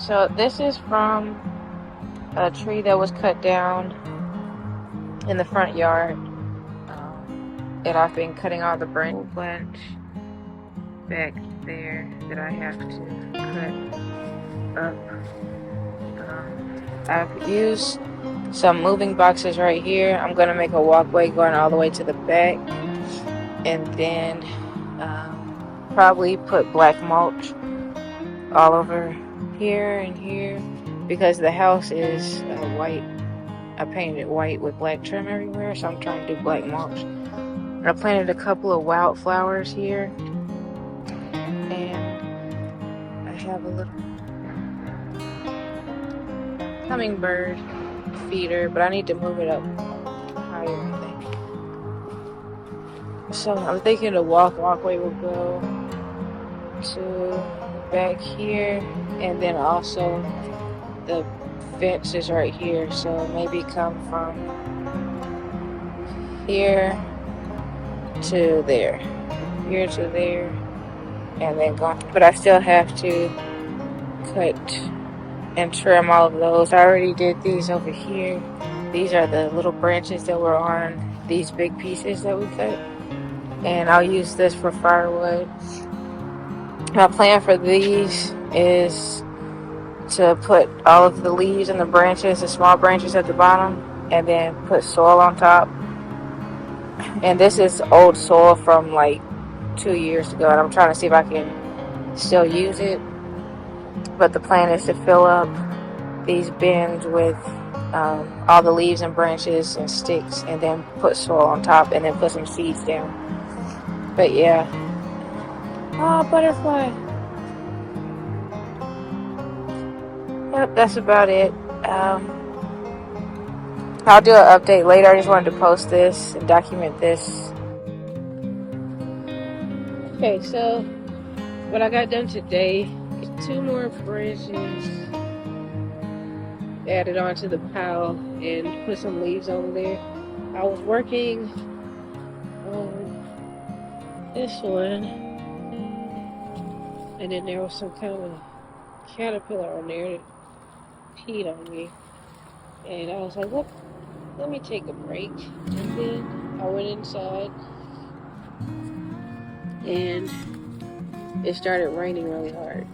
So this is from a tree that was cut down in the front yard. And I've been cutting all the branch back there that I have to cut up. I've used some moving boxes right here. I'm gonna make a walkway going all the way to the back, and then probably put black mulch all over here and here, because the house is white. I painted it white with black trim everywhere, so I'm trying to do black mulch. I planted a couple of wildflowers here, and I have a little hummingbird feeder, but I need to move it up higher, I think. So I'm thinking the walkway will go to back here, and then also the fence is right here, so maybe come from here to there, here to there, and then go. But I still have to cut and trim all of those. I already did these over here. These are the little branches that were on these big pieces that we cut, and I'll use this for firewood. My plan for these is to put all of the leaves and the branches, the small branches at the bottom, and then put soil on top. And this is old soil from like 2 years ago, and I'm trying to see if I can still use it. But the plan is to fill up these bins with all the leaves and branches and sticks, and then put soil on top, and then put some seeds down. But yeah. Oh, butterfly. Yep, that's about it. I'll do an update later. I just wanted to post this and document this. Okay, so what I got done today is 2 more branches added onto the pile and put some leaves over there. I was working on this one, and then there was some kind of caterpillar on there that peed on me, and I was like, "What? Let me take a break." And then I went inside, and it started raining really hard.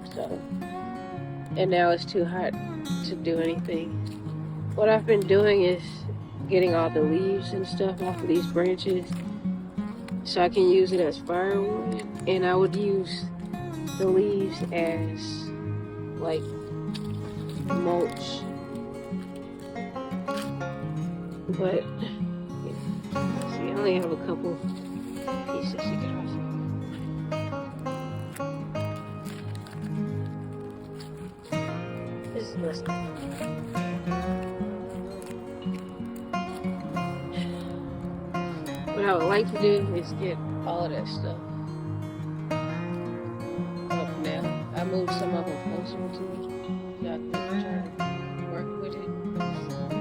And now it's too hot to do anything. What I've been doing is getting all the leaves and stuff off of these branches, so I can use it as firewood. And I would use the leaves as like mulch. But yeah. See, I only have a couple pieces to get off. This is listening. What I would like to do is get all of that stuff up now. I moved some of them closer to me, so I can try to work with it.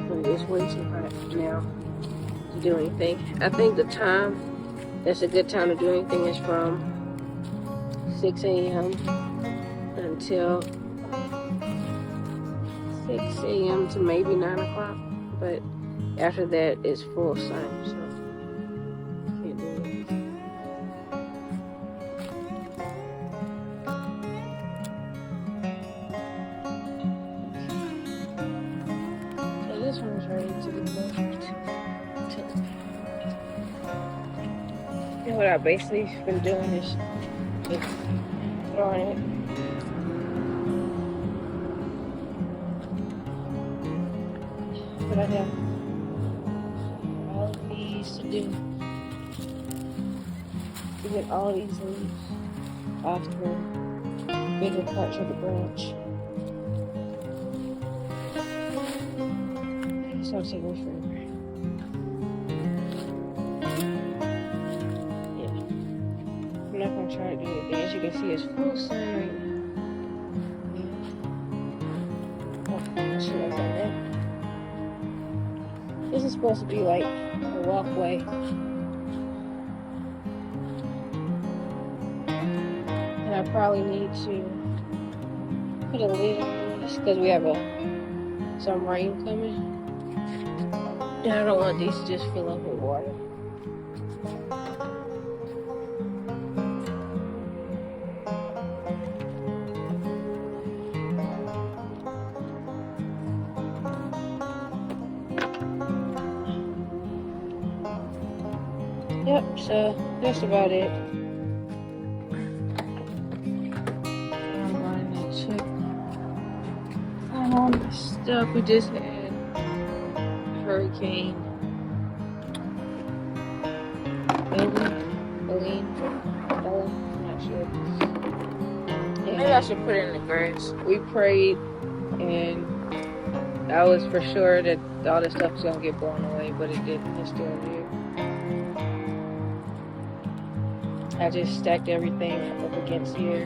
But it's way too hot now to do anything. I think the time that's a good time to do anything is from 6 a.m. until 6 a.m. to maybe 9 o'clock. But after that, it's full sun, so can't do it. So this one's ready to be moved. And what I basically been doing is just throwing it. But I have all of these to do, to get all these leaves off the bigger parts of the branch. So it'll take me forever. Yeah. I'm not going to try to do anything. As you can see, it's full sun right now. Oh, I should have done that. This is supposed to be like a walkway. And I probably need to put a lid on just because we have some rain coming. And I don't want these to just fill up with water. Yep, so that's about it. I'm going to check all the stuff. We just had Hurricane Helene, I'm not sure. Yeah, maybe I should put it in the grass. We prayed, and I was for sure that all this stuff was gonna get blown away, but it didn't. It's still here. I just stacked everything up against here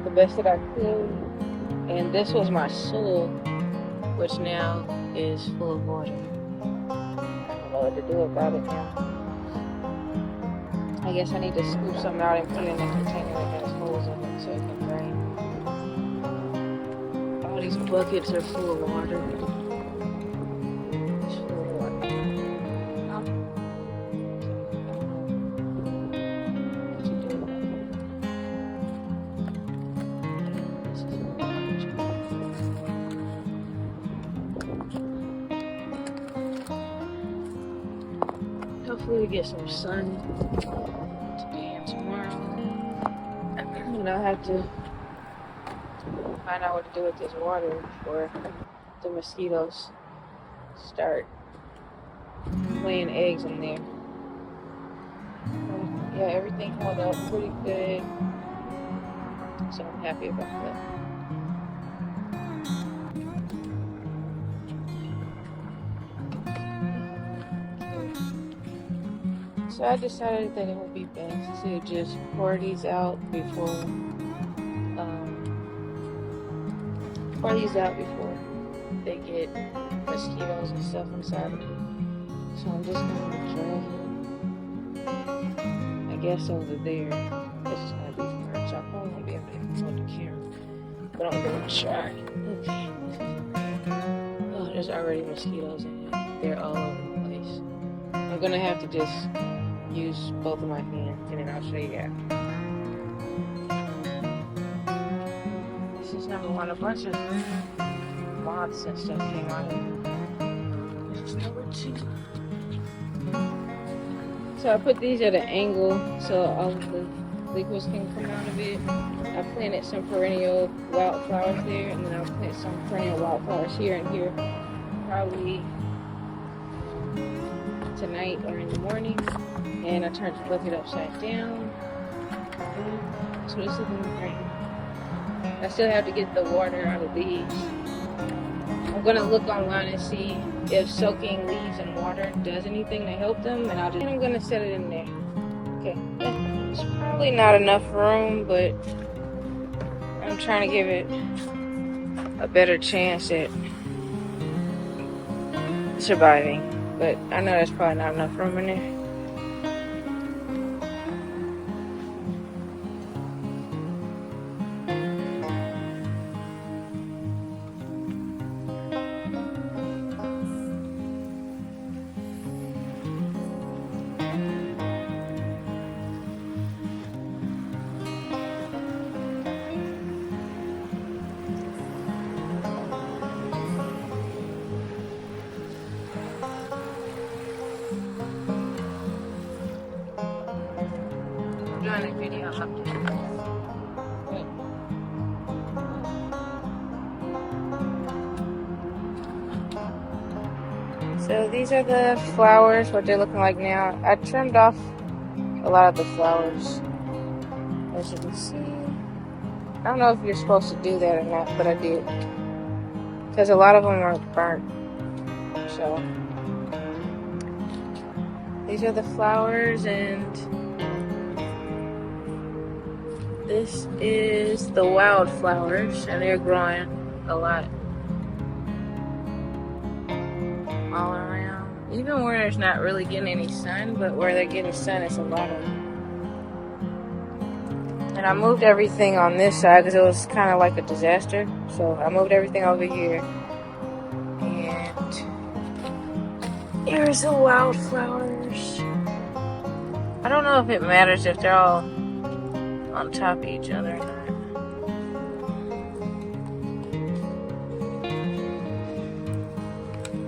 the best that I could, and this was my soil, which now is full of water. I don't know what to do about it now. I guess I need to scoop some out and put it in a container that has holes in it so it can drain. All these buckets are full of water. It's full of water. What you do about it? This is hopefully we get some sun today and tomorrow. And I'll have to find out what to do with this water before the mosquitoes start laying eggs in there. Yeah, everything held up pretty good, so I'm happy about that. So I decided that it would be best to just pour these out before they get mosquitoes and stuff inside of it. So I'm just gonna drag it, I guess, over there. This is gonna be hard, so I probably won't be able to hold the camera, but I'm gonna try. Okay. Oh, there's already mosquitoes in it. They're all over the place. I'm gonna have to just use both of my hands, and then I'll show you after. This is number one. A bunch of moths and stuff came out of it. This is number two. So I put these at an angle so all of the liquids can come out of it. I planted some perennial wildflowers there, and then I'll plant some perennial wildflowers here and here, probably tonight or in the morning. And I turned the bucket upside down. So it's looking great. I still have to get the water out of these. I'm gonna look online and see if soaking leaves in water does anything to help them, and I'm gonna set it in there. Okay. It's probably not enough room, but I'm trying to give it a better chance at surviving. But I know there's probably not enough room in there. Doing a video update. So these are the flowers, what they're looking like now. I trimmed off a lot of the flowers, as you can see. I don't know if you're supposed to do that or not, but I did, because a lot of them are burnt. So these are the flowers, and this is the wildflowers, and they're growing a lot all around. Even where there's not really getting any sun, but where they're getting sun, it's a lot of them. And I moved everything on this side because it was kind of like a disaster. So I moved everything over here. And here's the wildflowers. I don't know if it matters if they're all on top of each other or not.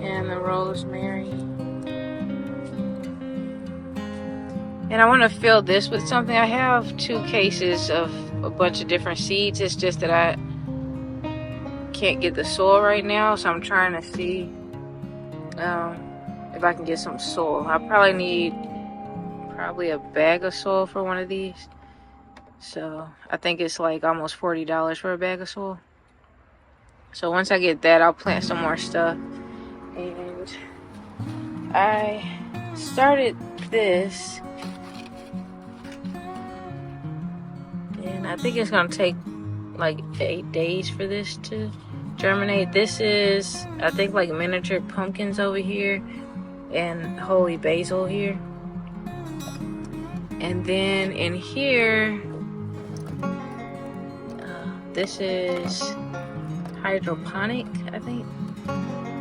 And the rosemary. And I want to fill this with something. I have 2 cases of a bunch of different seeds. It's just that I can't get the soil right now, so I'm trying to see if I can get some soil. I probably need a bag of soil for one of these. So I think it's like almost $40 for a bag of soil. So once I get that, I'll plant some more stuff. And I started this. And I think it's gonna take like 8 days for this to germinate. This is, I think, like miniature pumpkins over here and holy basil here. And then in here, this is hydroponic, I think.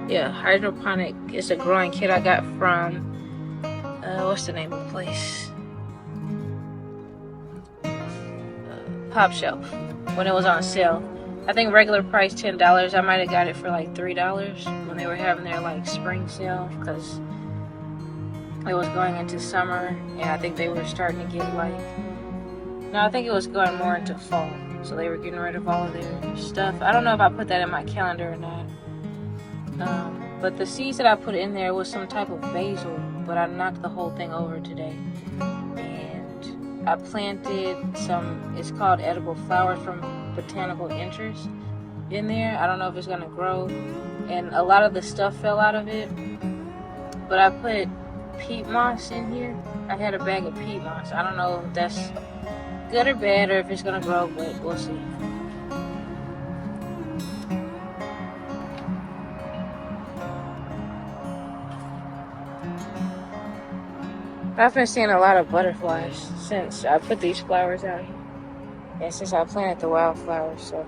Yeah, hydroponic. It's a growing kit I got from, what's the name of the place? Pop Shelf, when it was on sale. I think regular price $10. I might have got it for like $3 when they were having their like spring sale, because it was going into summer, and I think they were starting to get like, no, I think it was going more into fall, so they were getting rid of all of their stuff. I don't know if I put that in my calendar or not. But the seeds that I put in there was some type of basil, but I knocked the whole thing over today. I planted some, it's called edible flowers from botanical interest in there. I don't know if it's gonna grow, and a lot of the stuff fell out of it, but I put peat moss in here. I had a bag of peat moss. I don't know if that's good or bad or if it's gonna grow, but we'll see. I've been seeing a lot of butterflies since I put these flowers out here, and since I planted the wildflowers, so